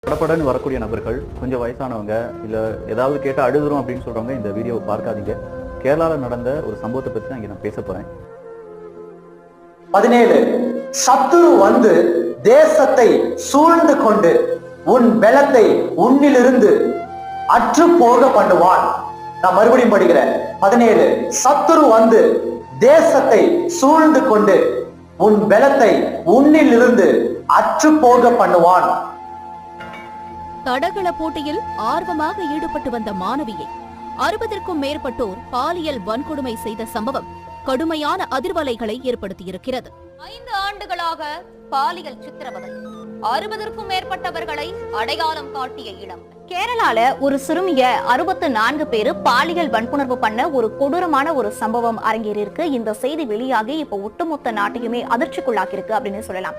படப்படன்னு வரக்கூடிய நபர்கள், கொஞ்சம் வயசானவங்க, இல்ல ஏதாவது கேட்டா அழுகுறோம் அப்படின்னு சொல்றவங்க இந்த வீடியோவை பார்க்காதீங்க. கேரளால நடந்த ஒரு சம்பவத்தை பத்தி தான் இங்க நான் பேச போறேன். 17 சத்துரு வந்து தேசத்தை சூழ்ந்து கொண்டு உன் பலத்தை உன்னிலிருந்து அற்று போக பண்ணுவான். நான் மறுபடியும் படிக்கிறேன். 17 சத்துரு வந்து தேசத்தை சூழ்ந்து கொண்டு உன் பலத்தை உன்னிலிருந்து அற்று போக பண்ணுவான். தடகள போட்டியில் ஆர்வமாக ஈடுபட்டு வந்த மாணவியை 60ற்கும் மேற்பட்டோர் பாலியல் வன்கொடுமை செய்த சம்பவம் கடுமையான அதிர்வலைகளை ஏற்படுத்தியிருக்கிறது. 5 ஆண்டுகளாக பாலியல் சித்திரவதை, 60ற்கும் மேற்பட்டவர்களை அடையாளம் காட்டிய இடம். கேரளால ஒரு சிறுமிய 64 பேரு பாலியல் வன்புணர்வு பண்ண ஒரு கொடூரமான ஒரு சம்பவம் அரங்கேறி இருக்கு. இந்த செய்தி வெளியாகி இப்ப ஒட்டுமொத்த நாட்டையுமே அதிர்ச்சிக்குள்ளாக்கி இருக்கு அப்படின்னு சொல்லலாம்.